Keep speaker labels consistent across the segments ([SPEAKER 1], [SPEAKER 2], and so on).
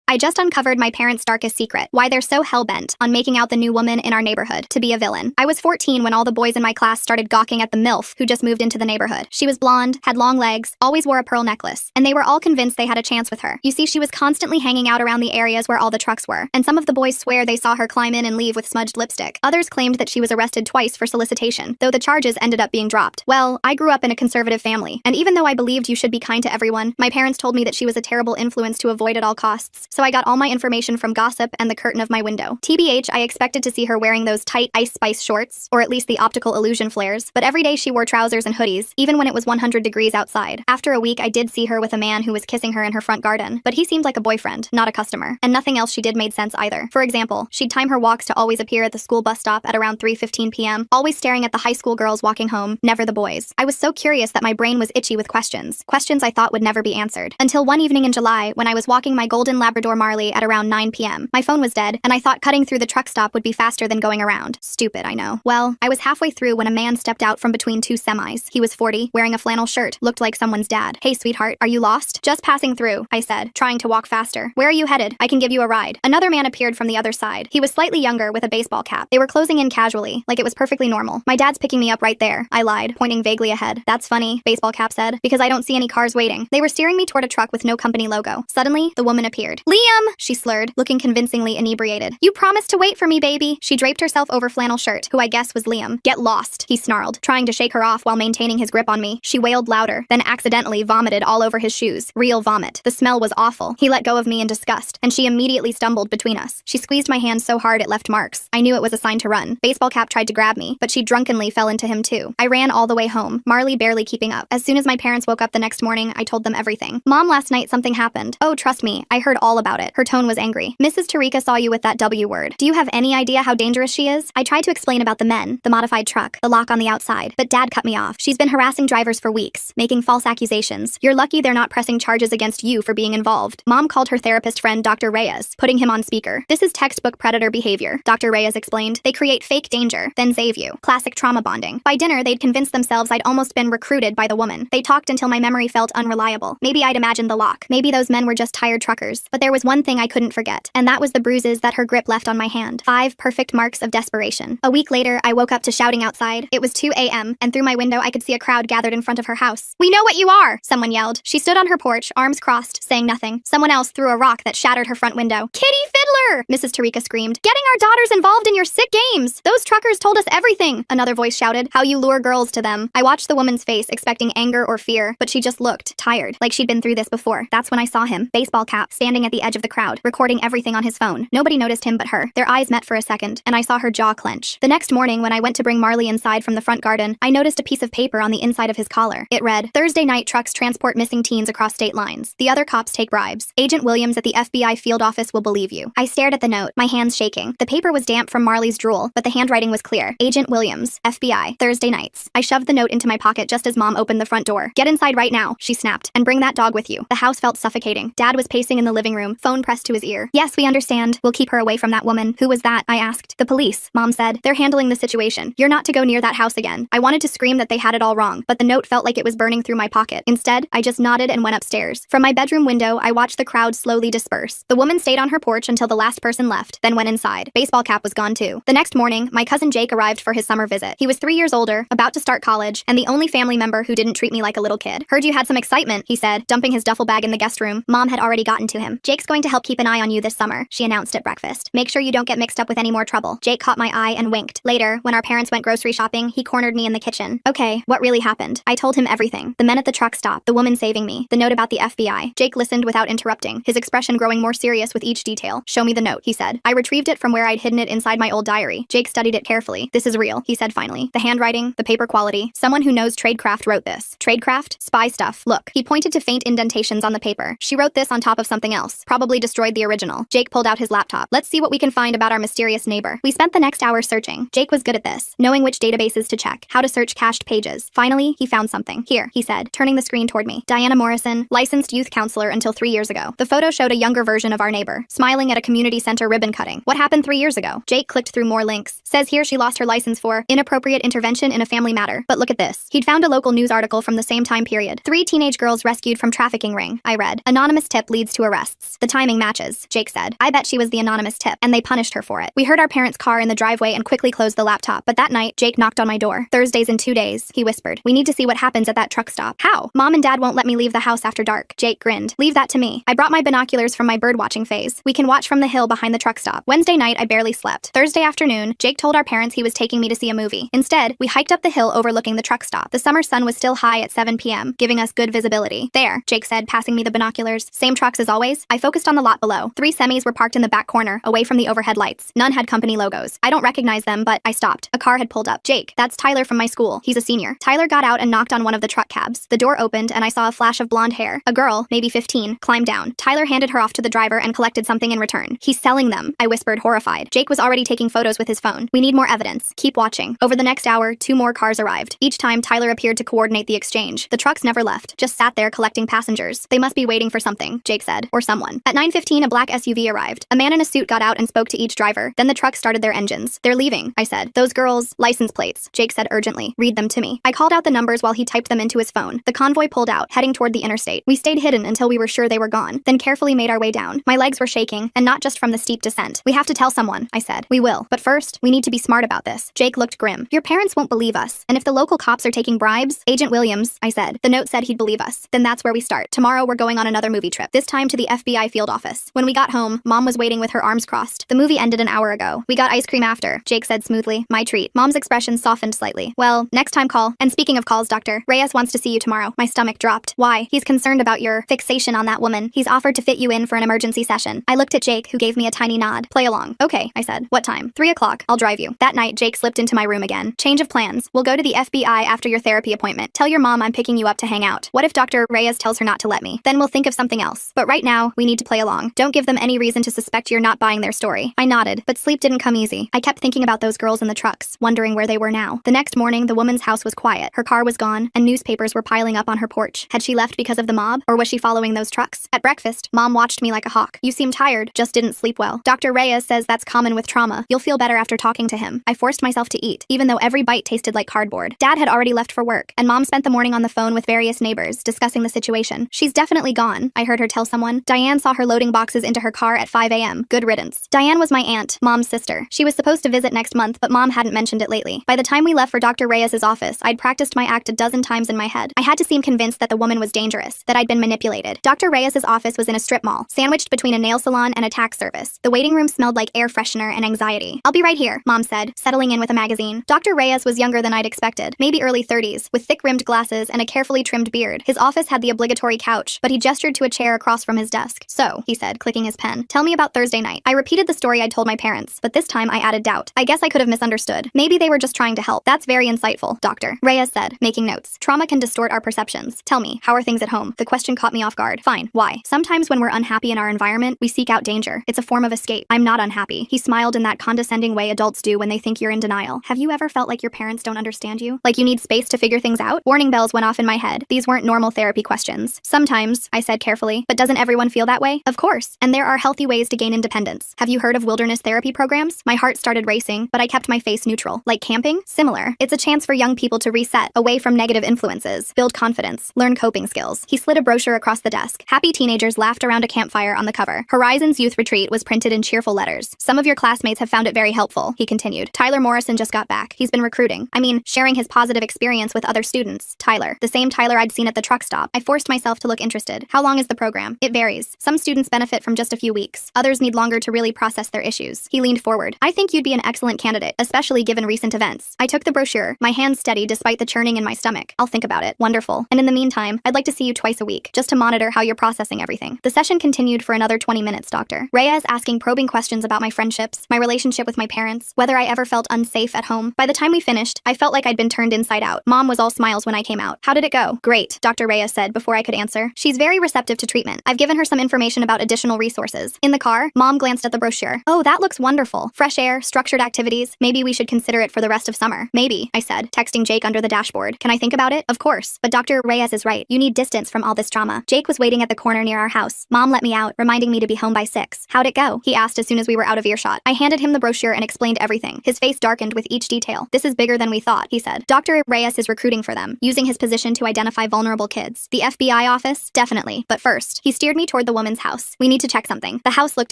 [SPEAKER 1] I just uncovered my parents' darkest secret, why they're so hell-bent on making out the new woman in our neighborhood to be a villain. I was 14 when all the boys in my class started gawking at the MILF who just moved into the neighborhood. She was blonde, had long legs, always wore a pearl necklace, and they were all convinced they had a chance with her. You see, she was constantly hanging out around the areas where all the trucks were, and some of the boys swear they saw her climb in and leave with smudged lipstick. Others claimed that she was arrested twice for solicitation, though the charges ended up being dropped. Well, I grew up in a conservative family, and even though I believed you should be kind to everyone, my parents told me that she was a terrible influence to avoid at all costs, so I got all my information from gossip and the curtain of my window. TBH, I expected to see her wearing those tight Ice Spice shorts, or at least the optical illusion flares, but every day she wore trousers and hoodies, even when it was 100 degrees outside. After a week, I did see her with a man who was kissing her in her front garden, but he seemed like a boyfriend, not a customer, and nothing else she did made sense either. For example, she'd time her walks to always appear at the school bus stop at around 3:15 p.m., always staring at the high school girls walking home, never the boys. I was so curious that my brain was itchy with questions I thought would never be answered. Until one evening in July, when I was walking my golden Labrador Marley at around 9 p.m. My phone was dead, and I thought cutting through the truck stop would be faster than going around. Stupid, I know. Well, I was halfway through when a man stepped out from between two semis. He was 40, wearing a flannel shirt, looked like someone's dad. "Hey, sweetheart, are you lost?" "Just passing through," I said, trying to walk faster. "Where are you headed? I can give you a ride." Another man appeared from the other side. He was slightly younger with a baseball cap. They were closing in casually, like it was perfectly normal. "My dad's picking me up right there," I lied, pointing vaguely ahead. "That's funny," baseball cap said, "because I don't see any cars waiting." They were steering me toward a truck with no company logo. Suddenly, the woman appeared. "Liam!" she slurred, looking convincingly inebriated. "You promised to wait for me, baby." She draped herself over flannel shirt, who I guess was Liam. "Get lost," he snarled, trying to shake her off while maintaining his grip on me. She wailed louder, then accidentally vomited all over his shoes. Real vomit. The smell was awful. He let go of me in disgust, and she immediately stumbled between us. She squeezed my hand so hard it left marks. I knew it was a sign to run. Baseball cap tried to grab me, but she drunkenly fell into him too. I ran all the way home, Marley barely keeping up. As soon as my parents woke up the next morning, I told them everything. "Mom, last night something happened." "Oh, trust me, I heard all about it." Her tone was angry. "Mrs. Tarika saw you with that W word. Do you have any idea how dangerous she is?" I tried to explain about the men, the modified truck, the lock on the outside, but Dad cut me off. "She's been harassing drivers for weeks, making false accusations. You're lucky they're not pressing charges against you for being involved." Mom called her therapist friend Dr. Reyes, putting him on speaker. "This is textbook predator behavior," Dr. Reyes explained. "They create fake danger, then save you. Classic trauma bonding." By dinner, they'd convinced themselves I'd almost been recruited by the woman. They talked until my memory felt unreliable. Maybe I'd imagined the lock. Maybe those men were just tired truckers. But there was one thing I couldn't forget, and that was the bruises that her grip left on my hand. 5 perfect marks of desperation. A week later, I woke up to shouting outside. It was 2 a.m., and through my window I could see a crowd gathered in front of her house. "We know what you are!" someone yelled. She stood on her porch, arms crossed, saying nothing. Someone else threw a rock that shattered her front window. "Kitty Fiddler!" Mrs. Tarika screamed. "Getting our daughters involved in your sick games! Those truckers told us everything!" Another voice shouted. "How you lure girls to them." I watched the woman's face, expecting anger or fear, but she just looked tired, like she'd been through this before. That's when I saw him, baseball cap, standing at the edge of the crowd, recording everything on his phone. Nobody noticed him but her. Their eyes met for a second, and I saw her jaw clench. The next morning, when I went to bring Marley inside from the front garden, I noticed a piece of paper on the inside of his collar. It read, "Thursday night trucks transport missing teens across state lines. The other cops take bribes. Agent Williams at the FBI field office will believe you." I stared at the note, my hands shaking. The paper was damp from Marley's drool, but the handwriting was clear. Agent Williams, FBI, Thursday nights. I shoved the note into my pocket just as Mom opened the front door. "Get inside right now," she snapped, "and bring that dog with you." The house felt suffocating. Dad was pacing in the living room, phone pressed to his ear. "Yes, we understand. We'll keep her away from that woman." "Who was that?" I asked. "The police," Mom said. "They're handling the situation. You're not to go near that house again." I wanted to scream that they had it all wrong, but the note felt like it was burning through my pocket. Instead, I just nodded and went upstairs. From my bedroom window, I watched the crowd slowly disperse. The woman stayed on her porch until the last person left, then went inside. Baseball cap was gone too. The next morning, my cousin Jake arrived for his summer visit. He was 3 years older, about to start college, and the only family member who didn't treat me like a little kid. "Heard you had some excitement," he said, dumping his duffel bag in the guest room. Mom had already gotten to him. "Jake's going to help keep an eye on you this summer," she announced at breakfast. "Make sure you don't get mixed up with any more trouble." Jake caught my eye and winked. Later, when our parents went grocery shopping, he cornered me in the kitchen. "Okay, what really happened?" I told him everything. The men at the truck stop, the woman saving me, the note about the FBI. Jake listened without interrupting, his expression growing more serious with each detail. "Show me the note," he said. I retrieved it from where I'd hidden it inside my old diary. Jake studied it carefully. "This is real," he said finally. "The handwriting, the paper quality. Someone who knows tradecraft wrote this." "Tradecraft? Spy stuff. Look." He pointed to faint indentations on the paper. "She wrote this on top of something else. Probably destroyed the original." Jake pulled out his laptop. "Let's see what we can find about our mysterious neighbor." We spent the next hour searching. Jake was good at this, knowing which databases to check, how to search cached pages. Finally, he found something. "Here," he said, turning the screen toward me. "Diana Morrison, licensed youth counselor until 3 years ago." The photo showed a younger version of our neighbor, smiling at a community center ribbon cutting. What happened 3 years ago? Jake clicked through more links. Says here she lost her license for inappropriate intervention in a family matter. But look at this. He'd found a local news article from the same time period. 3 teenage girls rescued from trafficking ring. I read. Anonymous tip leads to arrests. The timing matches, Jake said. I bet she was the anonymous tip, and they punished her for it. We heard our parents' car in the driveway and quickly closed the laptop. But that night, Jake knocked on my door. Thursday's in 2 days, he whispered. We need to see what happens at that truck stop. How? Mom and Dad won't let me leave the house after dark. Jake grinned. Leave that to me. I brought my binoculars from my birdwatching phase. We can watch from the hill behind the truck stop. Wednesday night, I barely slept. Thursday afternoon, Jake told our parents he was taking me to see a movie. Instead, we hiked up the hill overlooking the truck stop. The summer sun was still high at 7 p.m., giving us good visibility. There, Jake said, passing me the binoculars. Same trucks as always. I focused on the lot below. 3 semis were parked in the back corner, away from the overhead lights. None had company logos. I don't recognize them, but I stopped. A car had pulled up. Jake, that's Tyler from my school. He's a senior. Tyler got out and knocked on one of the truck cabs. The door opened and I saw a flash of blonde hair. A girl, maybe 15, climbed down. Tyler handed her off to the driver and collected something in return. He's selling them, I whispered, horrified. Jake was already taking photos with his phone. We need more evidence. Keep watching. Over the next hour, 2 more cars arrived. Each time, Tyler appeared to coordinate the exchange. The trucks never left, just sat there collecting passengers. They must be waiting for something, Jake said, or someone. At 9:15, a black SUV arrived. A man in a suit got out and spoke to each driver. Then the truck started their engines. They're leaving, I said. Those girls' license plates, Jake said urgently. Read them to me. I called out the numbers while he typed them into his phone. The convoy pulled out, heading toward the interstate. We stayed hidden until we were sure they were gone, then carefully made our way down. My legs were shaking, and not just from the steep descent. We have to tell someone, I said. We will. But first, we need to be smart about this. Jake looked grim. Your parents won't believe us. And if the local cops are taking bribes, Agent Williams, I said. The note said he'd believe us. Then that's where we start. Tomorrow we're going on another movie trip, this time to the FBI field office. When we got home, Mom was waiting with her arms crossed. The movie ended an hour ago. We got ice cream after, Jake said smoothly. My treat. Mom's expression softened slightly. Well, next time call. And speaking of calls, Dr. Reyes wants to see you tomorrow. My stomach dropped. Why? He's concerned about your fixation on that woman. He's offered to fit you in for an emergency session. I looked at Jake, who gave me a tiny nod. Play along. Okay, I said. What time? 3 o'clock. I'll drive you. That night, Jake slipped into my room again. Change of plans. We'll go to the FBI after your therapy appointment. Tell your mom I'm picking you up to hang out. What if Dr. Reyes tells her not to let me? Then we'll think of something else. But right now, we need to play along. Don't give them any reason to suspect you're not buying their story. I nodded, but sleep didn't come easy. I kept thinking about those girls in the trucks, wondering where they were now. The next morning, the woman's house was quiet. Her car was gone, and newspapers were piling up on her porch. Had she left because of the mob, or was she following those trucks? At breakfast, Mom watched me like a hawk. You seem tired, just didn't sleep well. Dr. Reyes says that's common with trauma. You'll feel better after talking to him. I forced myself to eat, even though every bite tasted like cardboard. Dad had already left for work, and Mom spent the morning on the phone with various neighbors, discussing the situation. She's definitely gone, I heard her tell someone. Diane saw her loading boxes into her car at 5 a.m. Good riddance. Diane was my aunt, Mom's sister. She was supposed to visit next month, but Mom hadn't mentioned it lately. By the time we left for Dr. Reyes's office, I'd practiced my act a dozen times in my head. I had to seem convinced that the woman was dangerous, that I'd been manipulated. Dr. Reyes's office was in a strip mall, sandwiched between a nail salon and a tax service. The waiting room smelled like air freshener and anxiety. I'll be right here, Mom said, settling in with a magazine. Dr. Reyes was younger than I'd expected, maybe early 30s, with thick-rimmed glasses and a carefully trimmed beard. His office had the obligatory couch, but he gestured to a chair across from his desk. So, he said, clicking his pen, tell me about Thursday night. I repeated the story I'd told my parents, but this time I added doubt. I guess I could have misunderstood. Maybe they were just trying to help. That's very insightful, Dr. Reyes said, making notes. Trauma can distort our perceptions. Tell me, how are things at home? The question caught me off guard. Fine. Why? Sometimes when we're unhappy in our environment, we seek out danger. It's a form of escape. I'm not unhappy. He smiled in that condescending way adults do when they think you're in denial. Have you ever felt like your parents don't understand you? Like you need space to figure things out? Warning bells went off in my head. These weren't normal therapy questions. Sometimes, I said carefully, but doesn't everyone feel that way? Of course. And there are healthy ways to gain independence. Have you heard of wilderness therapy programs? My heart started racing, but I kept my face neutral. Like camping? Similar. It's a chance for young people to reset, away from negative influences, build confidence, learn coping skills. He slid a brochure across the desk. Happy teenagers laughed around a campfire on the cover. Horizons Youth Retreat was printed in cheerful letters. Some of your classmates have found it very helpful, he continued. Tyler Morrison just got back. He's been recruiting. Sharing his positive experience with other students. Tyler. The same Tyler I'd seen at the truck stop. I forced myself to look interested. How long is the program? It varies. Some students benefit from just a few weeks. Others need longer to really process their issues. He leaned forward. I think you'd be an excellent candidate, especially given recent events. I took the brochure, my hands steady despite the churning in my stomach. I'll think about it. Wonderful. And in the meantime, I'd like to see you twice a week, just to monitor how you're processing everything. The session continued for another 20 minutes, Dr. Reyes asking probing questions about my friendships, my relationship with my parents, whether I ever felt unsafe at home. By the time we finished, I felt like I'd been turned inside out. Mom was all smiles when I came out. How did it go? Great, Dr. Reyes said before I could answer. She's very receptive to treatment. I've given her some information about additional resources. In the car, Mom glanced at the brochure. Oh, that looks wonderful. Fresh air, structured activities. Maybe we should consider it for the rest of summer. Maybe, I said, texting Jake under the dashboard. Can I think about it? Of course. But Dr. Reyes is right. You need distance from all this drama. Jake was waiting at the corner near our house. Mom let me out, reminding me to be home by 6. house. How'd it go? He asked as soon as we were out of earshot. I handed him the brochure and explained everything. His face darkened with each detail. This is bigger than we thought, he said. Dr. Reyes is recruiting for them, using his position to identify vulnerable kids. The FBI office? Definitely. But first, he steered me toward the woman's house. We need to check something. The house looked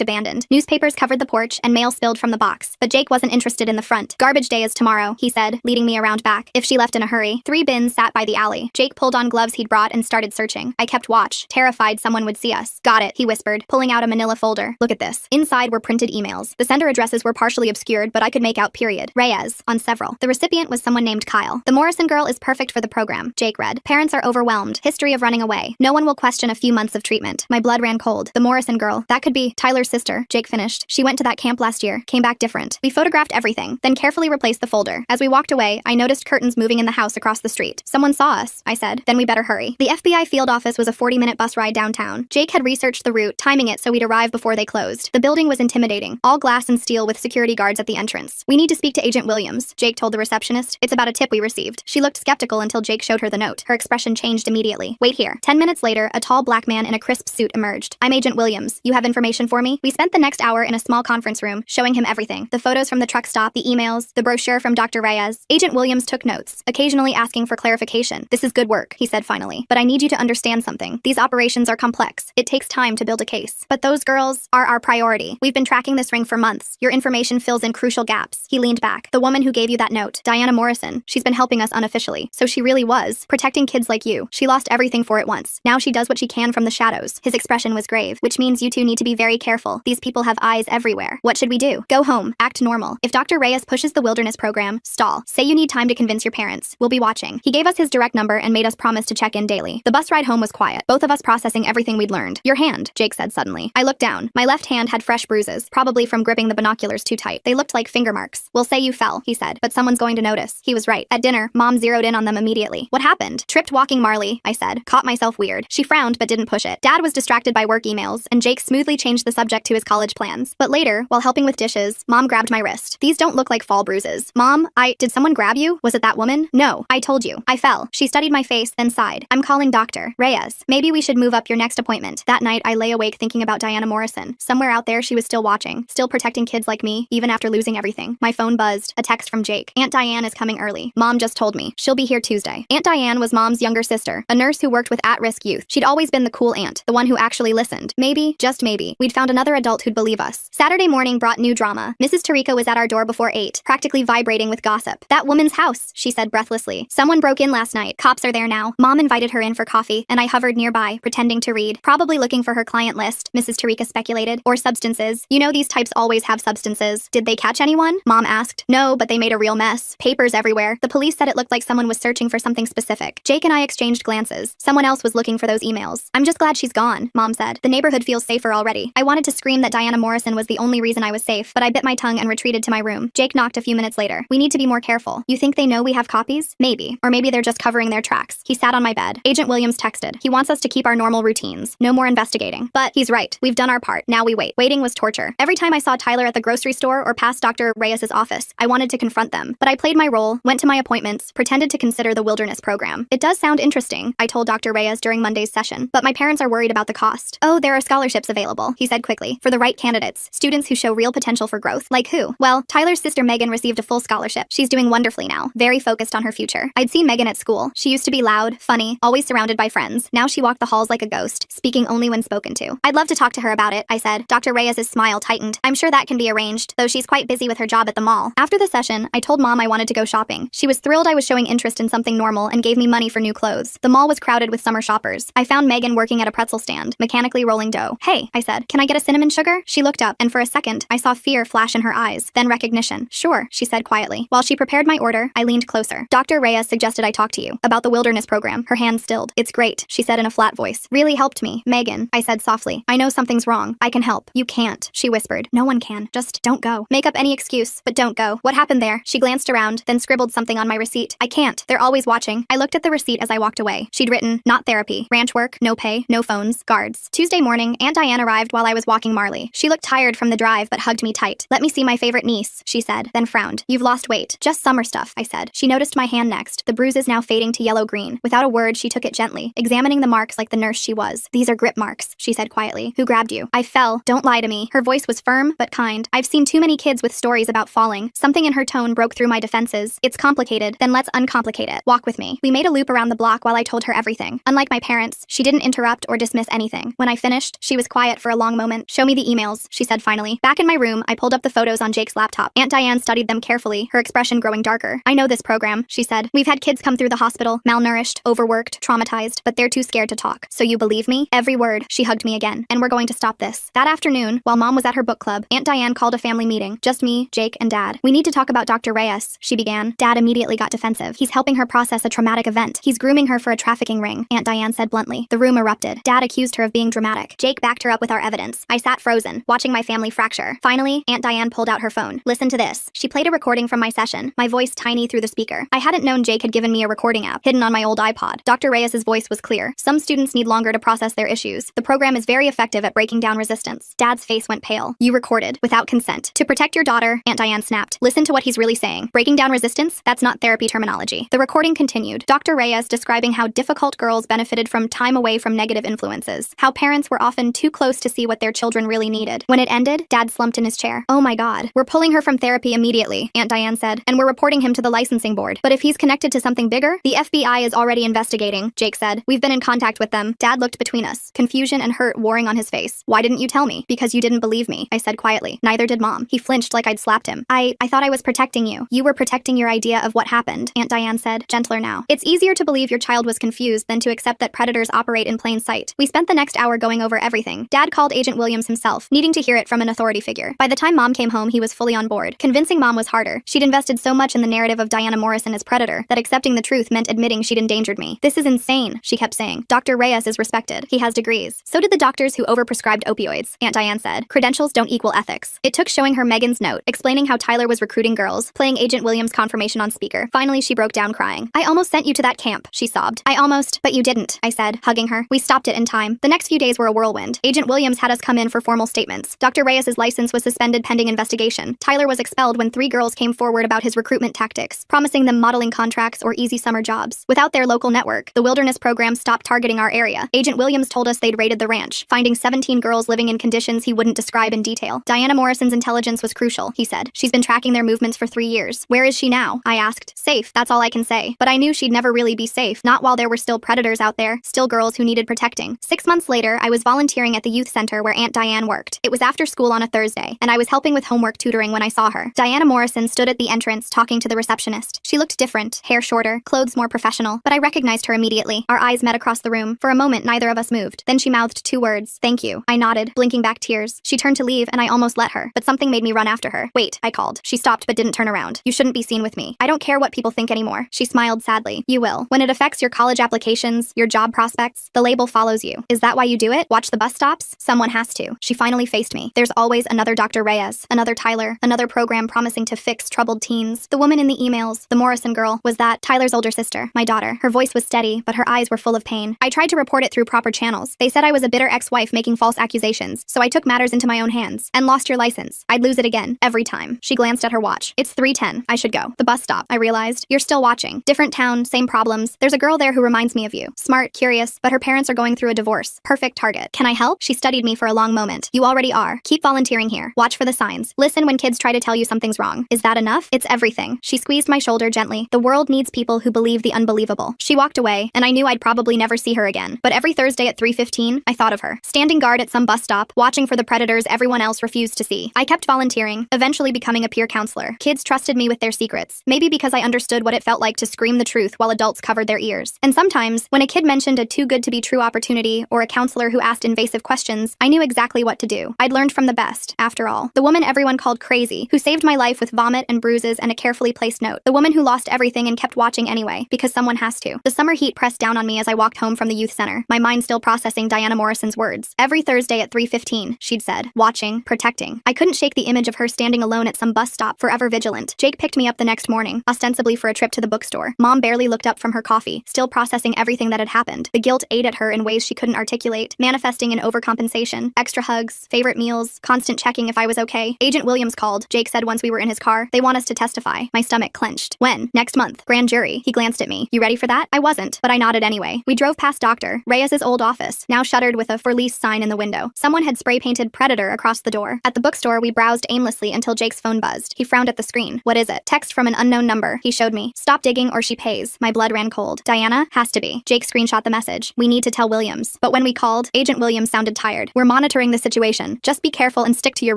[SPEAKER 1] abandoned. Newspapers covered the porch and mail spilled from the box. But Jake wasn't interested in the front. Garbage day is tomorrow, he said, leading me around back. If she left in a hurry. 3 bins sat by the alley. Jake pulled on gloves he'd brought and started searching. I kept watch, terrified someone would see us. Got it, he whispered, pulling out a manila folder. Look at this. Inside were printed emails. The sender addresses were partially obscured, but I could make out period. Reyes, on several. The recipient was someone named Kyle. The Morrison girl is perfect for the program, Jake read. Parents are overwhelmed. History of running away. No one will question a few months of treatment. My blood ran cold. The Morrison girl. That could be Tyler's sister, Jake finished. She went to that camp last year. Came back different. We photographed everything, then carefully replaced the folder. As we walked away, I noticed curtains moving in the house across the street. Someone saw us, I said. Then we better hurry. The FBI field office was a 40-minute bus ride downtown. Jake had researched the route, timing it so we'd arrive before they closed. The building was intimidating. All glass and steel with security guards at the entrance. We need to speak to Agent Williams, Jake told the receptionist. It's about a tip we received. She looked skeptical until Jake showed her the note. Her expression changed immediately. Wait here. 10 minutes later, a tall black man in a crisp suit emerged. I'm Agent Williams. You have information for me? We spent the next hour in a small conference room, showing him everything. The photos from the truck stop, the emails, the brochure from Dr. Reyes. Agent Williams took notes, occasionally asking for clarification. This is good work, he said finally. But I need you to understand something. These operations are complex. It takes time to build a case. But those girls are our priority. We've been tracking this ring for months. Your information fills in crucial gaps. He leaned back. The woman who gave you that note, Diana Morrison, she's been helping us unofficially. So she really was protecting kids like you. She lost everything for it once. Now she does what she can from the shadows. His expression was grave, which means you two need to be very careful. These people have eyes everywhere. What should we do? Go home. Act normal. If Dr. Reyes pushes the wilderness program, stall. Say you need time to convince your parents. We'll be watching. He gave us his direct number and made us promise to check in daily. The bus ride home was quiet, both of us processing everything we'd learned. Your hand, Jake said suddenly. I looked down. My left hand had fresh bruises, probably from gripping the binoculars too tight. They looked like finger marks. We'll say you fell, he said, but someone's going to notice. He was right. At dinner, Mom zeroed in on them immediately. What happened? Tripped walking Marley, I said. Caught myself weird. She frowned but didn't push it. Dad was distracted by work emails, and Jake smoothly changed the subject to his college plans. But later, while helping with dishes, Mom grabbed my wrist. These don't look like fall bruises. Mom, did someone grab you? Was it that woman? No, I told you. I fell. She studied my face, then sighed. I'm calling Dr. Reyes. Maybe we should move up your next appointment. That night, I lay awake thinking about Diana Morrison. Somewhere out there, she was still watching, still protecting kids like me, even after losing everything. My phone buzzed. A text from Jake. Aunt Diane is coming early. Mom just told me. She'll be here Tuesday. Aunt Diane was Mom's younger sister, a nurse who worked with at-risk youth. She'd always been the cool aunt, the one who actually listened. Maybe, just maybe, we'd found another adult who'd believe us. Saturday morning brought new drama. Mrs. Tarika was at our door before 8, practically vibrating with gossip. That woman's house, she said breathlessly. Someone broke in last night. Cops are there now. Mom invited her in for coffee, and I hovered nearby, pretending to read. Probably looking for her client list, Mrs. Tarika speculated. Or substances. You know these types always have substances. Did they catch anyone? Mom asked. No, but they made a real mess. Papers everywhere. The police said it looked like someone was searching for something specific. Jake and I exchanged glances. Someone else was looking for those emails. I'm just glad she's gone, Mom said. The neighborhood feels safer already. I wanted to scream that Diana Morrison was the only reason I was safe, but I bit my tongue and retreated to my room. Jake knocked a few minutes later. We need to be more careful. You think they know we have copies? Maybe. Or maybe they're just covering their tracks. He sat on my bed. Agent Williams texted. He wants us to keep our normal routines. No more investigating. But he's right. We've done our part. Now we wait. Waiting was torture. Every time I saw Tyler at the grocery store or passed Dr. Reyes' office, I wanted to confront them. But I played my role, went to my appointments, pretended to consider the wilderness program. It does sound interesting, I told Dr. Reyes during Monday's session, but my parents are worried about the cost. Oh, there are scholarships available, he said quickly, for the right candidates, students who show real potential for growth. Like who? Well, Tyler's sister Megan received a full scholarship. She's doing wonderfully now, very focused on her future. I'd seen Megan at school. She used to be loud, funny, always surrounded by friends. Now she walked the halls like a ghost, speaking only when spoken to. I'd love to talk to her about it, I said. Dr. Reyes' smile tightened. I'm sure that can be arranged, though she's quite busy with her job at the mall. After the session, I told Mom I wanted to go shopping. She was thrilled I was showing interest in something normal and gave me money for new clothes. The mall was crowded with summer shoppers. I found Megan working at a pretzel stand, mechanically rolling dough. Hey, I said, can I get a cinnamon sugar? She looked up, and for a second, I saw fear flash in her eyes, then recognition. Sure, she said quietly. While she prepared my order, I leaned closer. Dr. Reyes suggested I talk to you about the wilderness program. Her hand stilled. It's great, she said in a flat voice. Really helped me. Megan, I said softly. I know something's wrong. I can help. You can't, she whispered. No one can. Just don't go. Make up any excuse, but don't go. What happened there? She glanced around, then scribbled something on my receipt. I can't. They're always watching. I looked at the receipt as I walked away. She'd written, not therapy, ranch work, no pay, no phones, guards. Tuesday morning, Aunt Diane arrived while I was walking Marley. She looked tired from the drive but hugged me tight. Let me see my favorite niece, she said, then frowned. You've lost weight. Just summer stuff, I said. She noticed my hand next, the bruises now fading to yellow-green. Without a word, she took it gently, examining the marks like the nurse she was. These are grip marks, she said quietly. Who grabbed you? I fell. fell. Don't lie to me. Her voice was firm, but kind. I've seen too many kids with stories about falling. Something in her tone broke through my defenses. It's complicated, then let's uncomplicate it. Walk with me. We made a loop around the block while I told her everything. Unlike my parents, she didn't interrupt or dismiss anything. When I finished, she was quiet for a long moment. Show me the emails, she said finally. Back in my room, I pulled up the photos on Jake's laptop. Aunt Diane studied them carefully, her expression growing darker. I know this program, she said. We've had kids come through the hospital, malnourished, overworked, traumatized, but they're too scared to talk. So you believe me? Every word. She hugged me again. And we're going to stop this. That afternoon, while Mom was at her book club, Aunt Diane called a family meeting. Just me, Jake, and Dad. We need to talk about Dr. Reyes, she began. Dad immediately got defensive. He's helping her process a traumatic event. He's grooming her for a trafficking ring, Aunt Diane said bluntly. The room erupted. Dad accused her of being dramatic. Jake backed her up with our evidence. I sat frozen, watching my family fracture. Finally, Aunt Diane pulled out her phone. Listen to this. She played a recording from my session, my voice tiny through the speaker. I hadn't known Jake had given me a recording app, hidden on my old iPod. Dr. Reyes's voice was clear. Some students need longer to process their issues. The program is very effective at breaking down resistance. Dad's face went pale. You recorded, without consent. To protect your daughter, Aunt Diane snapped. Listen to what he's really saying. Breaking down resistance? That's not therapy terminology. The recording continued. Dr. Reyes describing how difficult girls benefited from time away from negative influences. How parents were often too close to see what their children really needed. When it ended, Dad slumped in his chair. Oh my God. We're pulling her from therapy immediately, Aunt Diane said, and we're reporting him to the licensing board. But if he's connected to something bigger, the FBI is already investigating, Jake said. We've been in contact with them. Dad looked between us, confusion and hurt warring on his face. Why didn't you tell me? Because you didn't believe me, I said quietly. Neither did Mom. He flinched like I'd slapped him. I thought I was protecting you. You were protecting your idea of what happened, Aunt Diane said, gentler now. It's easier to believe your child was confused than to accept that predators operate in plain sight. We spent the next hour going over everything. Dad called Agent Williams himself, needing to hear it from an authority figure. By the time Mom came home, he was fully on board. Convincing Mom was harder. She'd invested so much in the narrative of Diana Morrison as predator that accepting the truth meant admitting she'd endangered me. This is insane, she kept saying. Dr. Reyes is respected. He has degrees. So did the doctors who overprescribed opioids, Aunt Diane said. Credentials don't equal ethics. It took showing her Megan's note, explaining how Tyler was recruiting girls, playing Agent Williams' confirmation on speaker. Finally, she broke down crying. I almost sent you to that camp, she sobbed. I almost, but you didn't, I said, hugging her. We stopped it in time. The next few days were a whirlwind. Agent Williams had us come in for formal statements. Dr. Reyes's license was suspended pending investigation. Tyler was expelled when 3 girls came forward about his recruitment tactics, promising them modeling contracts or easy summer jobs. Without their local network, the wilderness program stopped targeting our area. Agent Williams told us they'd raided the ranch, finding 17 girls living in conditions he wouldn't describe in detail. Diana Morrison's intelligence was crucial, he said. She's been tracking their movements for 3 years. Where is she now? I asked. Safe, that's all I can say. But I knew she'd never really be safe, not while there were still predators out there, still girls who needed protecting. 6 months later, I was volunteering at the youth center where Aunt Diane worked. It was after school on a Thursday, and I was helping with homework tutoring when I saw her. Diana Morrison stood at the entrance talking to the receptionist. She looked different, hair shorter, clothes more professional, but I recognized her immediately. Our eyes met across the room. For a moment, neither of us moved. Then she mouthed 2 words. Thank you. I nodded, blinking back tears. She turned to leave, and I almost let her, but something made me run after her. Wait, I called. She stopped but didn't turn around. You shouldn't be seen with me. I don't care what people think anymore. She smiled sadly. You will. When it affects your college applications, your job prospects, the label follows you. Is that why you do it? Watch the bus stops? Someone has to. She finally faced me. There's always another Dr. Reyes, another Tyler, another program promising to fix troubled teens. The woman in the emails, the Morrison girl, was that Tyler's older sister, my daughter. Her voice was steady, but her eyes were full of pain. I tried to report it through proper channels. They said I was a bitter ex-wife making false accusations, so I took matters into my own hands and lost your license. I'd lose it again, every time. She glanced at her watch. It's 3:10. I should go. The bus stop. I realized. You're still watching. Different town, same problems. There's a girl there who reminds me of you. Smart, curious, but her parents are going through a divorce. Perfect target. Can I help? She studied me for a long moment. You already are. Keep volunteering here. Watch for the signs. Listen when kids try to tell you something's wrong. Is that enough? It's everything. She squeezed my shoulder gently. The world needs people who believe the unbelievable. She walked away, and I knew I'd probably never see her again. But every Thursday at 3:15, I thought of her. Standing guard at some bus stop, watching for the predators everyone else refused to see. I kept volunteering, eventually becoming a peer counselor. Kids trusted me with their secrets. Maybe because I understood what it felt like to scream the truth while adults covered their ears. And sometimes, when a kid mentioned a too-good-to-be-true opportunity or a counselor who asked invasive questions, I knew exactly what to do. I'd learned from the best, after all. The woman everyone called crazy, who saved my life with vomit and bruises and a carefully placed note. The woman who lost everything and kept watching anyway, because someone has to. The summer heat pressed down on me as I walked home from the youth center, my mind still processing Diana Morrison's words. Every Thursday at 3:15, she'd said, watching, protecting. I couldn't shake the image of her standing alone at some bus stop, forever vigilant. Jake picked me up the next morning, ostensibly for a trip to the bookstore. Mom barely looked up from her coffee, still processing everything that had happened. The guilt ate at her in ways she couldn't articulate, manifesting in overcompensation, extra hugs, favorite meals, constant checking if I was okay. Agent Williams called, Jake said once we were in his car. They want us to testify. My stomach clenched. When? Next month. Grand jury. He glanced at me. You ready for that? I wasn't, but I nodded anyway. We drove past Dr. Reyes's old office, now shuttered with a for lease sign in the window. Someone Someone had spray-painted Predator across the door. At the bookstore, we browsed aimlessly until Jake's phone buzzed. He frowned at the screen. What is it? Text from an unknown number. He showed me. Stop digging or she pays. My blood ran cold. Diana? Has to be. Jake screenshot the message. We need to tell Williams. But when we called, Agent Williams sounded tired. We're monitoring the situation. Just be careful and stick to your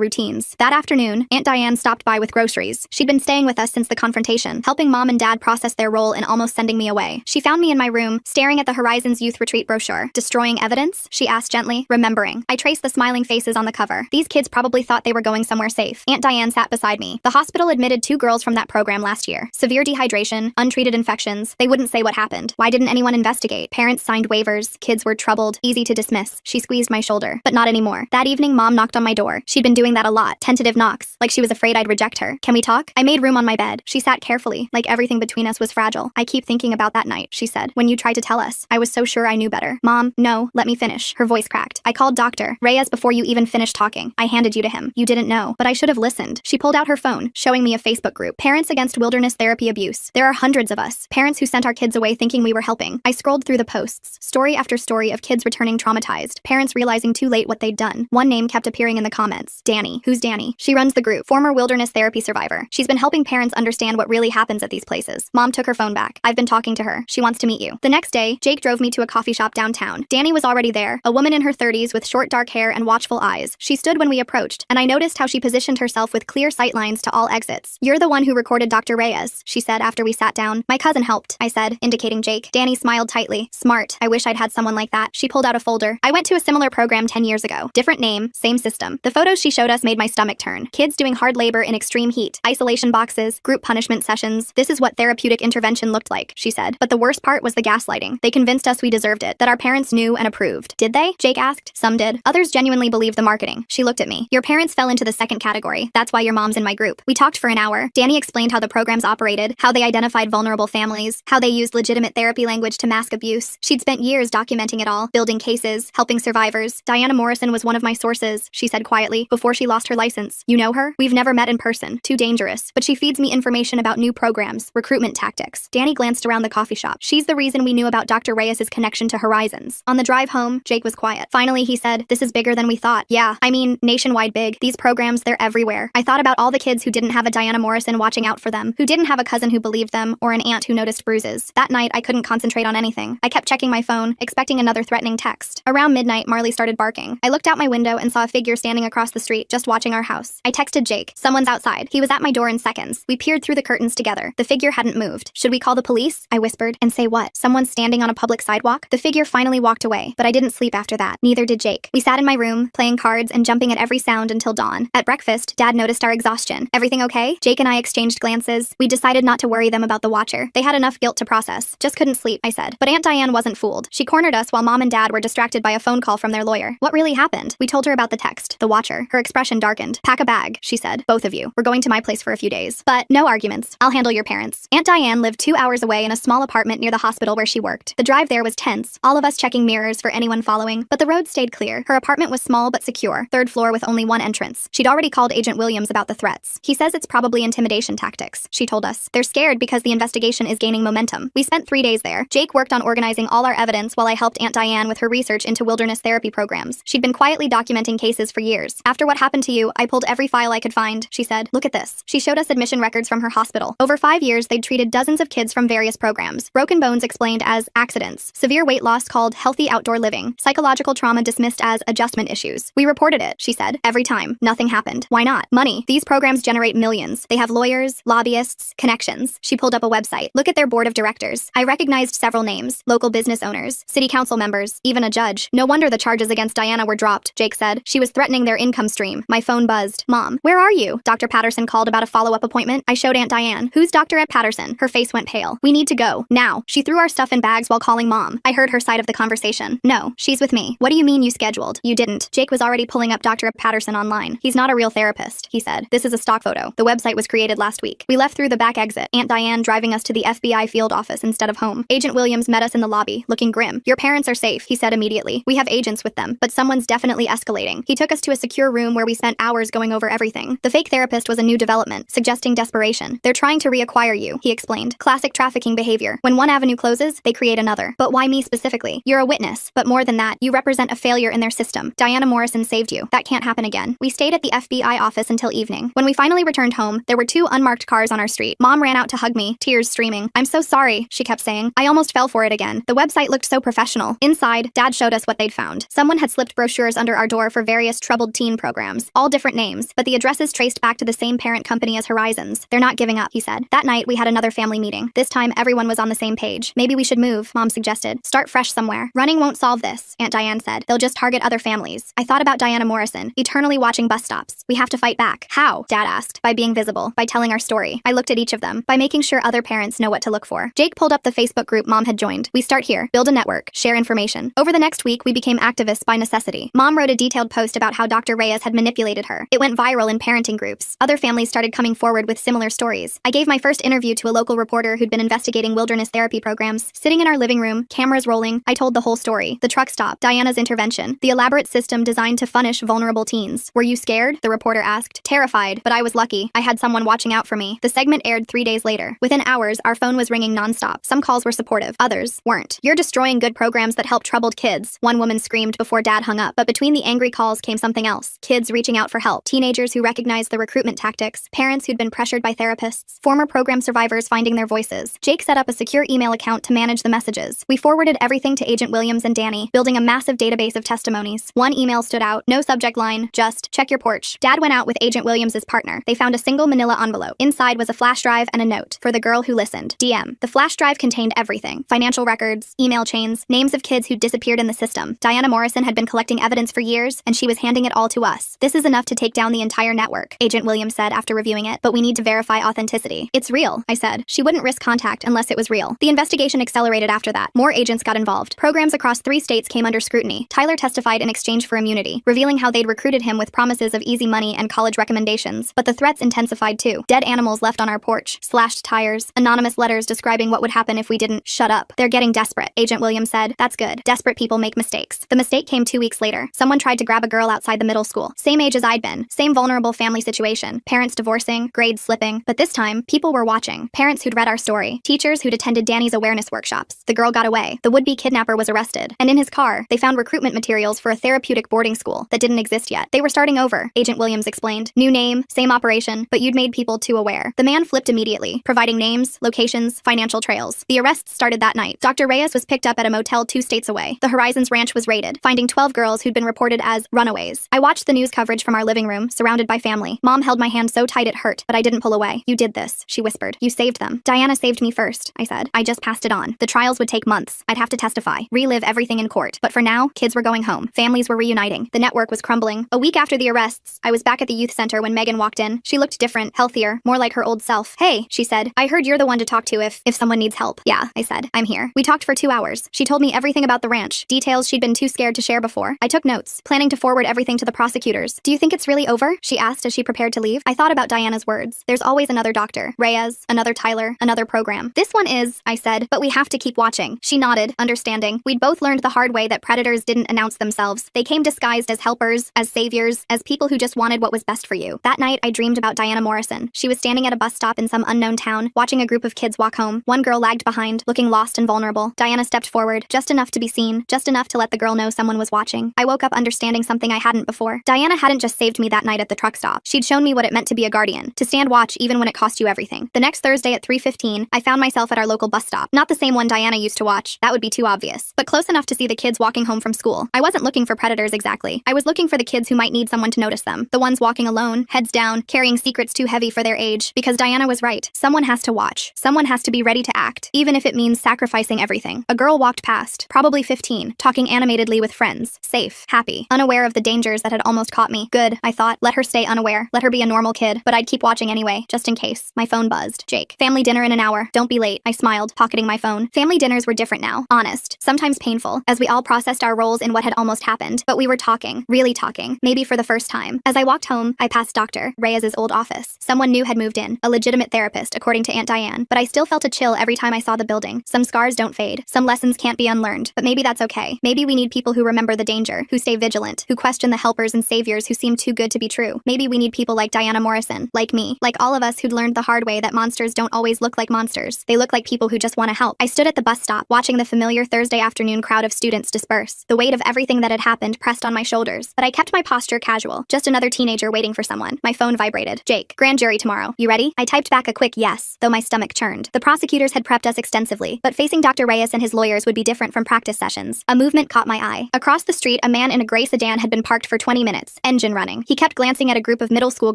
[SPEAKER 1] routines. That afternoon, Aunt Diane stopped by with groceries. She'd been staying with us since the confrontation, helping Mom and Dad process their role in almost sending me away. She found me in my room, staring at the Horizons Youth Retreat brochure. Destroying evidence? She asked gently, remembering. I traced the smiling faces on the cover. These kids probably thought they were going somewhere safe. Aunt Diane sat beside me. The hospital admitted 2 girls from that program last year. Severe dehydration, untreated infections. They wouldn't say what happened. Why didn't anyone investigate? Parents signed waivers. Kids were troubled. Easy to dismiss. She squeezed my shoulder. But not anymore. That evening, Mom knocked on my door. She'd been doing that a lot. Tentative knocks. Like she was afraid I'd reject her. Can we talk? I made room on my bed. She sat carefully, like everything between us was fragile. I keep thinking about that night, she said, when you tried to tell us. I was so sure I knew better. Mom, no, let me finish. Her voice cracked. I called Dr. Reyes before you even finished talking. I handed you to him. You didn't know, but I should have listened. She pulled out her phone, showing me a Facebook group. Parents Against Wilderness Therapy Abuse. There are hundreds of us. Parents who sent our kids away thinking we were helping. I scrolled through the posts. Story after story of kids returning traumatized. Parents realizing too late what they'd done. One name kept appearing in the comments. Danny. Who's Danny? She runs the group. Former wilderness therapy survivor. She's been helping parents understand what really happens at these places. Mom took her phone back. I've been talking to her. She wants to meet you. The next day, Jake drove me to a coffee shop downtown. Danny was already there, a woman in her 30s with short dark hair and watchful eyes. She stood when we approached, and I noticed how she positioned herself with clear sightlines to all exits. You're the one who recorded Dr. Reyes, she said after we sat down. My cousin helped, I said, indicating Jake. Danny smiled tightly. Smart. I wish I'd had someone like that. She pulled out a folder. I went to a similar program 10 years ago. Different name, same system. The photos she showed us made my stomach turn. Kids doing hard labor in extreme heat, isolation boxes, group punishment sessions. This is what therapeutic intervention looked like, she said. But the worst part was the gaslighting. They convinced us we deserved it, that our parents knew and approved. Did they? Jake asked. Some did. Others genuinely believed the marketing. She looked at me. Your parents fell into the second category. That's why your mom's in my group. We talked for an hour. Danny explained how the programs operated, how they identified vulnerable families, how they used legitimate therapy language to mask abuse. She'd spent years documenting it all, building cases, helping survivors. Diana Morrison was one of my sources, she said quietly, before she lost her license. You know her? We've never met in person. Too dangerous. But she feeds me information about new programs, recruitment tactics. Danny glanced around the coffee shop. She's the reason we knew about Dr. Reyes' connection to Horizons. On the drive home, Jake was quiet. Finally, he said, this is bigger than we thought. Yeah, I mean, nationwide big. These programs, they're everywhere. I thought about all the kids who didn't have a Diana Morrison watching out for them, who didn't have a cousin who believed them, or an aunt who noticed bruises. That night, I couldn't concentrate on anything. I kept checking my phone, expecting another threatening text. Around midnight, Marley started barking. I looked out my window and saw a figure standing across the street, just watching our house. I texted Jake. Someone's outside. He was at my door in seconds. We peered through the curtains together. The figure hadn't moved. Should we call the police? I whispered. And say what? Someone's standing on a public sidewalk? The figure finally walked away, but I didn't sleep after that. Neither did Jake. We sat in my room, playing cards and jumping at every sound until dawn. At breakfast, Dad noticed our exhaustion. Everything okay? Jake and I exchanged glances. We decided not to worry them about the watcher. They had enough guilt to process. Just couldn't sleep, I said. But Aunt Diane wasn't fooled. She cornered us while Mom and Dad were distracted by a phone call from their lawyer. What really happened? We told her about the text, the watcher. Her expression darkened. Pack a bag, she said. Both of you. We're going to my place for a few days. But no arguments. I'll handle your parents. Aunt Diane lived 2 hours away in a small apartment near the hospital where she worked. The drive there was tense, all of us checking mirrors for anyone following, but the road stayed clear. Her apartment was small but secure, 3rd floor with only one entrance. She'd already called Agent Williams about the threats. He says it's probably intimidation tactics, she told us. They're scared because the investigation is gaining momentum. We spent 3 days there. Jake worked on organizing all our evidence while I helped Aunt Diane with her research into wilderness therapy programs. She'd been quietly documenting cases for years. After what happened to you, I pulled every file I could find, she said. Look at this. She showed us admission records from her hospital. Over 5 years, they'd treated dozens of kids from various programs. Broken bones explained as accidents. Severe weight loss called healthy outdoor living. Psychological trauma dismissed as adjustment issues. We reported it, she said. Every time. Nothing happened. Why not? Money. These programs generate millions. They have lawyers, lobbyists, connections. She pulled up a website. Look at their board of directors. I recognized several names. Local business owners, city council members, even a judge. No wonder the charges against Diana were dropped, Jake said. She was threatening their income stream. My phone buzzed. Mom, where are you? Dr. Patterson called about a follow-up appointment. I showed Aunt Diane. Who's Dr. at Patterson? Her face went pale. We need to go. Now. She threw our stuff in bags while calling Mom. I heard her side of the conversation. No, she's with me. What do you mean you scheduled? You didn't. Jake was already pulling up Dr. Patterson online. He's not a real therapist, he said. This is a stock photo. The website was created last week. We left through the back exit, Aunt Diane driving us to the FBI field office instead of home. Agent Williams met us in the lobby, looking grim. Your parents are safe, he said immediately. We have agents with them, but someone's definitely escalating. He took us to a secure room where we spent hours going over everything. The fake therapist was a new development, suggesting desperation. They're trying to reacquire you, he explained. Classic trafficking behavior. When one avenue closes, they create another. But why me specifically? You're a witness, but more than that, you represent a failure in their system. him. Diana Morrison saved you. That can't happen again. We stayed at the FBI office until evening. When we finally returned home, there were 2 unmarked cars on our street. Mom ran out to hug me, tears streaming. I'm so sorry, she kept saying. I almost fell for it again. The website looked so professional. Inside, Dad showed us what they'd found. Someone had slipped brochures under our door for various troubled teen programs. All different names, but the addresses traced back to the same parent company as Horizons. They're not giving up, he said. That night, we had another family meeting. This time, everyone was on the same page. Maybe we should move, Mom suggested. Start fresh somewhere. Running won't solve this, Aunt Diane said. They'll just target other families. I thought about Diana Morrison, eternally watching bus stops. We have to fight back. How? Dad asked. By being visible, by telling our story. I looked at each of them, by making sure other parents know what to look for. Jake pulled up the Facebook group Mom had joined. We start here, build a network, share information. Over the next week, we became activists by necessity. Mom wrote a detailed post about how Dr. Reyes had manipulated her. It went viral in parenting groups. Other families started coming forward with similar stories. I gave my first interview to a local reporter who'd been investigating wilderness therapy programs. Sitting in our living room, cameras rolling, I told the whole story. The truck stop, Diana's intervention, the elaborate system designed to punish vulnerable teens. Were you scared? The reporter asked. Terrified, but I was lucky. I had someone watching out for me. The segment aired 3 days later. Within hours, our phone was ringing nonstop. Some calls were supportive, others weren't. You're destroying good programs that help troubled kids, one woman screamed before Dad hung up. But between the angry calls came something else. Kids reaching out for help, teenagers who recognized the recruitment tactics, parents who'd been pressured by therapists, former program survivors finding their voices. Jake set up a secure email account to manage the messages. We forwarded everything to Agent Williams and Danny, building a massive database of testimonies. One email stood out, no subject line, just, check your porch. Dad went out with Agent Williams' partner. They found a single manila envelope. Inside was a flash drive and a note, for the girl who listened. DM. The flash drive contained everything. Financial records, email chains, names of kids who'd disappeared in the system. Diana Morrison had been collecting evidence for years, and she was handing it all to us. This is enough to take down the entire network, Agent Williams said after reviewing it, but we need to verify authenticity. It's real, I said. She wouldn't risk contact unless it was real. The investigation accelerated after that. More agents got involved. Programs across 3 states came under scrutiny. Tyler testified in exchange for immunity, revealing how they'd recruited him with promises of easy money and college recommendations. But the threats intensified too. Dead animals left on our porch, slashed tires, anonymous letters describing what would happen if we didn't shut up. They're getting desperate, Agent Williams said. That's good. Desperate people make mistakes. The mistake came 2 weeks later. Someone tried to grab a girl outside the middle school. Same age as I'd been. Same vulnerable family situation. Parents divorcing, grades slipping. But this time, people were watching. Parents who'd read our story. Teachers who'd attended Danny's awareness workshops. The girl got away. The would-be kidnapper was arrested. And in his car, they found recruitment materials for a therapeutic boarding school that didn't exist yet. They were starting over, Agent Williams explained. New name, same operation, but you'd made people too aware. The man flipped immediately, providing names, locations, financial trails. The arrests started that night. Dr. Reyes was picked up at a motel 2 states away. The Horizons Ranch was raided, finding 12 girls who'd been reported as runaways. I watched the news coverage from our living room, surrounded by family. Mom held my hand so tight it hurt, but I didn't pull away. You did this, she whispered. You saved them. Diana saved me first, I said. I just passed it on. The trials would take months. I'd have to testify, relive everything in court. But for now, kids were going home. Families were reuniting. The network was crumbling. A week after the arrests, I was back at the youth center when Megan walked in. She looked different, healthier, more like her old self. Hey, she said. I heard you're the one to talk to if someone needs help. Yeah, I said. I'm here. We talked for 2 hours. She told me everything about the ranch, details she'd been too scared to share before. I took notes, planning to forward everything to the prosecutors. Do you think it's really over? She asked as she prepared to leave. I thought about Diana's words. There's always another doctor. Reyes, another Tyler, another program. This one is, I said, but we have to keep watching. She nodded, understanding. We'd both learned the hard way that predators didn't announce themselves. They came disguised as helpers, as saviors, as people who just wanted what was best for you. That night, I dreamed about Diana Morrison. She was standing at a bus stop in some unknown town, watching a group of kids walk home. One girl lagged behind, looking lost and vulnerable. Diana stepped forward, just enough to be seen, just enough to let the girl know someone was watching. I woke up understanding something I hadn't before. Diana hadn't just saved me that night at the truck stop. She'd shown me what it meant to be a guardian, to stand watch even when it cost you everything. The next Thursday at 3:15, I found myself at our local bus stop. Not the same one Diana used to watch. That would be too obvious. But close enough to see the kids walking home from school. I wasn't looking for predators exactly. I was looking for the kids who might need someone to notice them. The ones walking alone, heads down, carrying secrets too heavy for their age. Because Diana was right. Someone has to watch. Someone has to be ready to act, even if it means sacrificing everything. A girl walked past, probably 15, talking animatedly with friends. Safe, happy, unaware of the dangers that had almost caught me. Good, I thought. Let her stay unaware. Let her be a normal kid. But I'd keep watching anyway, just in case. My phone buzzed. Jake. Family dinner in an hour. Don't be late. I smiled, pocketing my phone. Family dinners were different now. Honest. Sometimes painful, as we all processed our roles in what had almost happened. But we were talking. Really talking. Maybe for the first time. As I walked home, I passed Dr. Reyes' old office. Someone new had moved in. A legitimate therapist, according to Aunt Diane. But I still felt a chill every time I saw the building. Some scars don't fade. Some lessons can't be unlearned. But maybe that's okay. Maybe we need people who remember the danger, who stay vigilant, who question the helpers and saviors who seem too good to be true. Maybe we need people like Diana Morrison, like me, like all of us who'd learned the hard way that monsters don't always look like monsters. They look like people who just want to help. I stood at the bus stop, watching the familiar Thursday afternoon crowd of students disperse. The weight of everything that had happened happened pressed on my shoulders, but I kept my posture casual, just another teenager waiting for someone. My phone vibrated. Jake, grand jury tomorrow. You ready? I typed back a quick yes, though my stomach churned. The prosecutors had prepped us extensively, but facing Dr. Reyes and his lawyers would be different from practice sessions. A movement caught my eye. Across the street, a man in a gray sedan had been parked for 20 minutes, engine running. He kept glancing at a group of middle school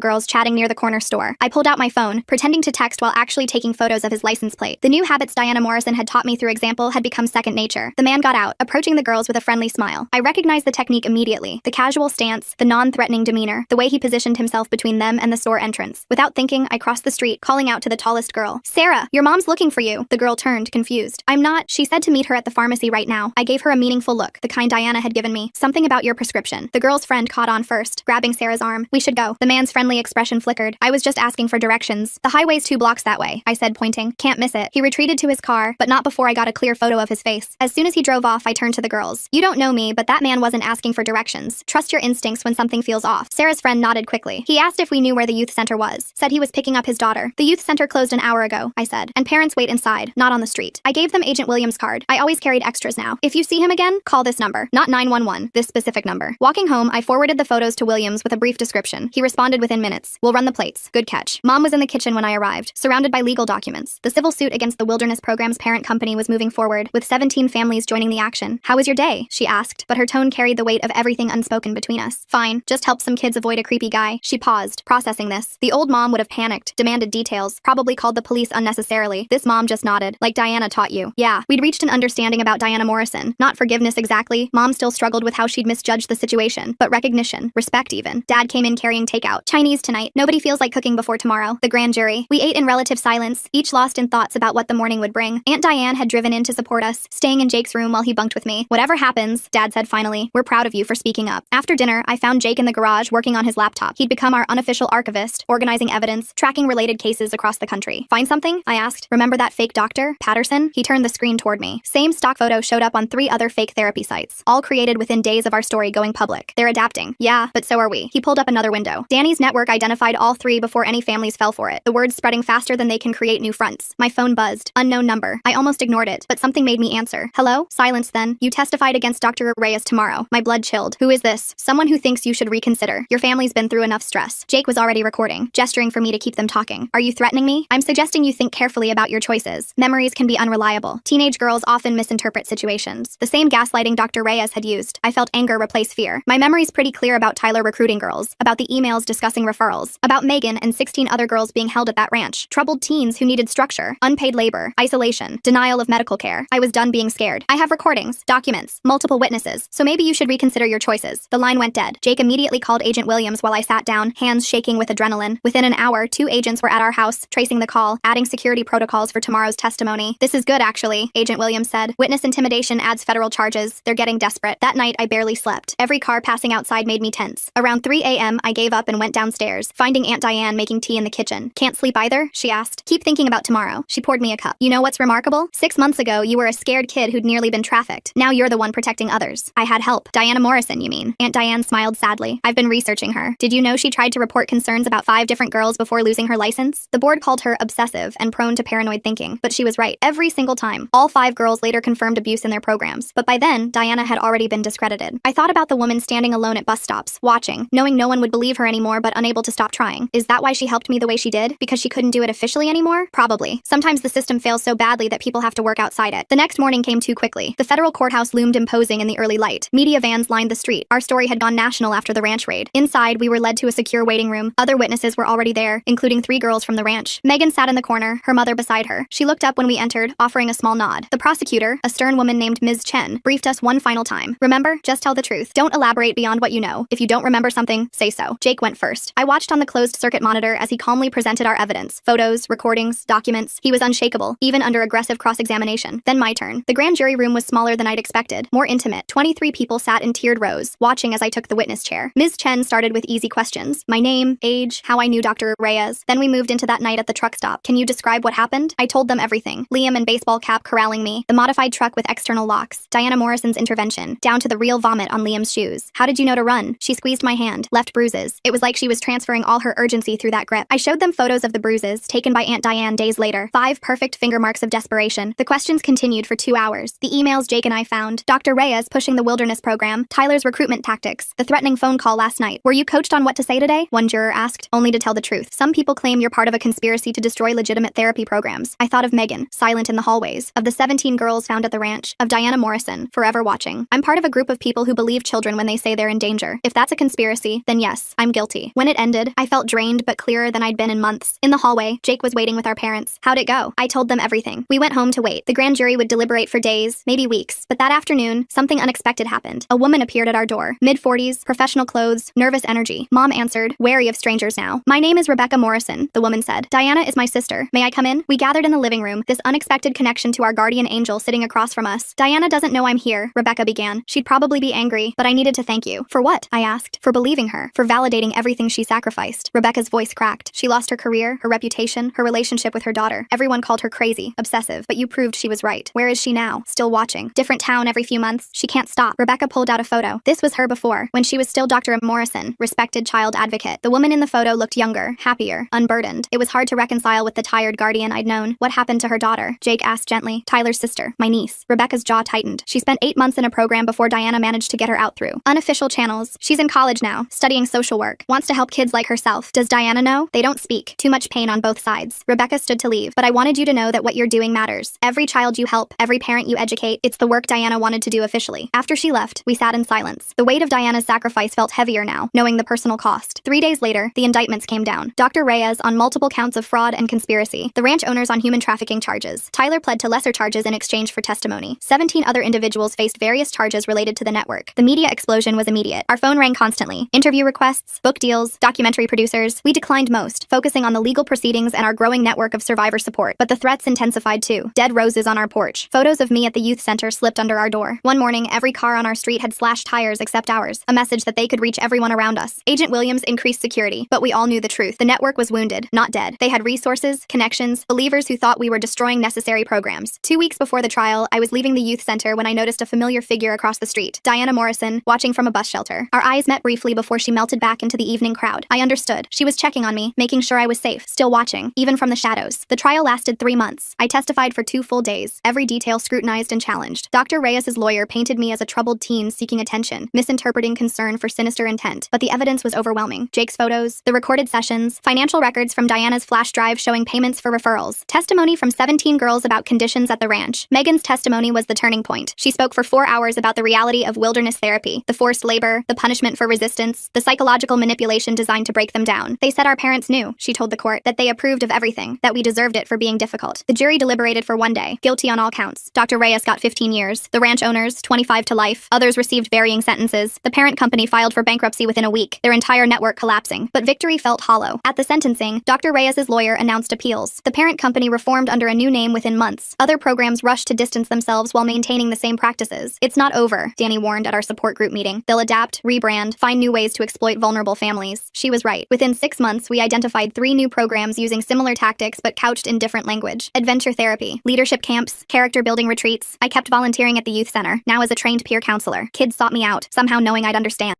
[SPEAKER 1] girls chatting near the corner store. I pulled out my phone, pretending to text while actually taking photos of his license plate. The new habits Diana Morrison had taught me through example had become second nature. The man got out, approaching the girls with a friendly smile. I recognized the technique immediately. The casual stance, the non-threatening demeanor, the way he positioned himself between them and the store entrance. Without thinking, I crossed the street, calling out to the tallest girl. Sarah, your mom's looking for you. The girl turned, confused. I'm not. She said to meet her at the pharmacy right now. I gave her a meaningful look, the kind Diana had given me. Something about your prescription. The girl's friend caught on first, grabbing Sarah's arm. We should go. The man's friendly expression flickered. I was just asking for directions. The highway's 2 blocks that way, I said, pointing. Can't miss it. He retreated to his car, but not before I got a clear photo of his face. As soon as he drove off, I turned to the girls. You don't know me, but that man wasn't asking for directions. Trust your instincts when something feels off. Sarah's friend nodded quickly. He asked if we knew where the youth center was. Said he was picking up his daughter. The youth center closed an hour ago, I said, and parents wait inside, not on the street. I gave them Agent Williams' card. I always carried extras now. If you see him again, call this number. Not 911, this specific number. Walking home, I forwarded the photos to Williams with a brief description. He responded within minutes. We'll run the plates. Good catch. Mom was in the kitchen when I arrived, surrounded by legal documents. The civil suit against the Wilderness Program's parent company was moving forward, with 17 families joining the action. How was your day? She asked, but her tone carried the weight of everything unspoken between us. Fine, just helped some kids avoid a creepy guy. She paused, processing this. The old mom would have panicked, demanded details, probably called the police unnecessarily. This mom just nodded, like Diana taught you. Yeah, we'd reached an understanding about Diana Morrison. Not forgiveness exactly. Mom still struggled with how she'd misjudged the situation, but recognition, respect even. Dad came in carrying takeout. Chinese tonight. Nobody feels like cooking before tomorrow. The grand jury. We ate in relative silence, each lost in thoughts about what the morning would bring. Aunt Diane had driven in to support us, staying in Jake's room while he bunked with me. Whatever happens, Dad said finally, we're proud of you for speaking up. After dinner, I found Jake in the garage working on his laptop. He'd become our unofficial archivist, organizing evidence, tracking related cases across the country. Find something? I asked. Remember that fake doctor, Patterson? He turned the screen toward me. Same stock photo showed up on 3 other fake therapy sites, all created within days of our story going public. They're adapting. Yeah, but so are we. He pulled up another window. Danny's network identified all 3 before any families fell for it. The word's spreading faster than they can create new fronts. My phone buzzed. Unknown number. I almost ignored it, but something made me answer. Hello? Silence then. You testified against Dr. Reyes tomorrow. My blood chilled. Who is this? Someone who thinks you should reconsider. Your family's been through enough stress. Jake was already recording, gesturing for me to keep them talking. Are you threatening me? I'm suggesting you think carefully about your choices. Memories can be unreliable. Teenage girls often misinterpret situations. The same gaslighting Dr. Reyes had used. I felt anger replace fear. My memory's pretty clear about Tyler recruiting girls, about the emails discussing referrals, about Megan and 16 other girls being held at that ranch, troubled teens who needed structure, unpaid labor, isolation, denial of medical care. I was done being scared. I have recordings, documents, multiple witnesses, so maybe you should reconsider your choices. The line went dead. Jake immediately called Agent Williams while I sat down, hands shaking with adrenaline. Within an hour, 2 agents were at our house, tracing the call, adding security protocols for tomorrow's testimony. This is good, actually, Agent Williams said. Witness intimidation adds federal charges. They're getting desperate. That night, I barely slept. Every car passing outside made me tense. Around 3 a.m., I gave up and went downstairs, finding Aunt Diane making tea in the kitchen. Can't sleep either? She asked. Keep thinking about tomorrow. She poured me a cup. You know what's remarkable? 6 months ago, you were a scared kid who'd nearly been trafficked. Now you're the one protecting others. I had help. Diana Morrison, you mean? Aunt Diane smiled sadly. I've been researching her. Did you know she tried to report concerns about 5 different girls before losing her license? The board called her obsessive and prone to paranoid thinking, but she was right every single time. All 5 girls later confirmed abuse in their programs, but by then, Diana had already been discredited. I thought about the woman standing alone at bus stops, watching, knowing no one would believe her anymore but unable to stop trying. Is that why she helped me the way she did? Because she couldn't do it officially anymore? Probably. Sometimes the system fails so badly that people have to work outside it. The next morning came too quickly. The federal courthouse loomed imposing in the early light. Media vans lined the street. Our story had gone national after the ranch raid. Inside, we were led to a secure waiting room. Other witnesses were already there, including 3 girls from the ranch. Megan sat in the corner, her mother beside her. She looked up when we entered, offering a small nod. The prosecutor, a stern woman named Ms. Chen, briefed us one final time. Remember, just tell the truth. Don't elaborate beyond what you know. If you don't remember something, say so. Jake went first. I watched on the closed circuit monitor as he calmly presented our evidence. Photos, recordings, documents. He was unshakable, even under aggressive cross-examination. Then my turn. The grand jury room was smaller than I'd expected, more intimate. 23 people sat in tiered rows, watching as I took the witness chair. Ms. Chen started with easy questions. My name, age, how I knew Dr. Reyes. Then we moved into that night at the truck stop. Can you describe what happened? I told them everything. Liam in baseball cap corralling me, the modified truck with external locks, Diana Morrison's intervention, down to the real vomit on Liam's shoes. How did you know to run? She squeezed my hand, left bruises. It was like she was transferring all her urgency through that grip. I showed them photos of the bruises, taken by Aunt Diane days later. 5 perfect finger marks of desperation. The questions continued for 2 hours. The emails Jake and I found. Dr. Reyes pushing the Wilderness Program program, Tyler's recruitment tactics, the threatening phone call last night. Were you coached on what to say today? One juror asked, only to tell the truth. Some people claim you're part of a conspiracy to destroy legitimate therapy programs. I thought of Megan, silent in the hallways, of the 17 girls found at the ranch, of Diana Morrison, forever watching. I'm part of a group of people who believe children when they say they're in danger. If that's a conspiracy, then yes, I'm guilty. When it ended, I felt drained but clearer than I'd been in months. In the hallway, Jake was waiting with our parents. How'd it go? I told them everything. We went home to wait. The grand jury would deliberate for days, maybe weeks. But that afternoon, something unexpected happened. A woman appeared at our door. Mid-40s, professional clothes, nervous energy. Mom answered, wary of strangers now. My name is Rebecca Morrison, the woman said. Diana is my sister. May I come in? We gathered in the living room, this unexpected connection to our guardian angel sitting across from us. Diana doesn't know I'm here, Rebecca began. She'd probably be angry, but I needed to thank you. For what? I asked. For believing her. For validating everything she sacrificed. Rebecca's voice cracked. She lost her career, her reputation, her relationship with her daughter. Everyone called her crazy, obsessive, but you proved she was right. Where is she now? Still watching. Different town every few months. She can't stop. Rebecca pulled out a photo. This was her before, when she was still Dr. Morrison, respected child advocate. The woman in the photo looked younger, happier, unburdened. It was hard to reconcile with the tired guardian I'd known. What happened to her daughter? Jake asked gently. Tyler's sister, my niece. Rebecca's jaw tightened. She spent 8 months in a program before Diana managed to get her out through unofficial channels. She's in college now, studying social work. Wants to help kids like herself. Does Diana know? They don't speak. Too much pain on both sides. Rebecca stood to leave, but I wanted you to know that what you're doing matters. Every child you help, every parent you educate, it's the work Diana wanted to do officially. After she left, we sat in silence. The weight of Diana's sacrifice felt heavier now, knowing the personal cost. 3 days later, the indictments came down. Dr. Reyes on multiple counts of fraud and conspiracy. The ranch owners on human trafficking charges. Tyler pled to lesser charges in exchange for testimony. 17 other individuals faced various charges related to the network. The media explosion was immediate. Our phone rang constantly. Interview requests, book deals, documentary producers. We declined most, focusing on the legal proceedings and our growing network of survivor support. But the threats intensified too. Dead roses on our porch. Photos of me at the youth center slipped under our door. One morning, every car on our street had slashed tires except ours. A message that they could reach everyone around us. Agent Williams increased security, but we all knew the truth. The network was wounded, not dead. They had resources, connections, believers who thought we were destroying necessary programs. 2 weeks before the trial, I was leaving the youth center when I noticed a familiar figure across the street. Diana Morrison, watching from a bus shelter. Our eyes met briefly before she melted back into the evening crowd. I understood. She was checking on me, making sure I was safe, still watching, even from the shadows. The trial lasted 3 months. I testified for 2 full days, every detail scrutinized and challenged. Dr. Reyes's lawyer painted me as a troubled teen seeking attention, misinterpreting concern for sinister intent, but the evidence was overwhelming. Jake's photos, the recorded sessions, financial records from Diana's flash drive showing payments for referrals, testimony from 17 girls about conditions at the ranch. Megan's testimony was the turning point. She spoke for 4 hours about the reality of wilderness therapy, the forced labor, the punishment for resistance, the psychological manipulation designed to break them down. They said our parents knew, she told the court, that they approved of everything, that we deserved it for being difficult. The jury deliberated for 1 day, guilty on all counts. Dr. Reyes got 15 years. The ranch owners, 25 to life. Others received varying sentences. The parent company filed for bankruptcy within a week, their entire network collapsing. But victory felt hollow. At the sentencing, Dr. Reyes's lawyer announced appeals. The parent company reformed under a new name within months. Other programs rushed to distance themselves while maintaining the same practices. It's not over, Danny warned at our support group meeting. They'll adapt, rebrand, find new ways to exploit vulnerable families. She was right. Within 6 months, we identified 3 new programs using similar tactics but couched in different language. Adventure therapy, leadership camps, character building retreats. I kept volunteering at the youth center, now as a trained peer counselor. Kids sought me out, somehow knowing I'd understand.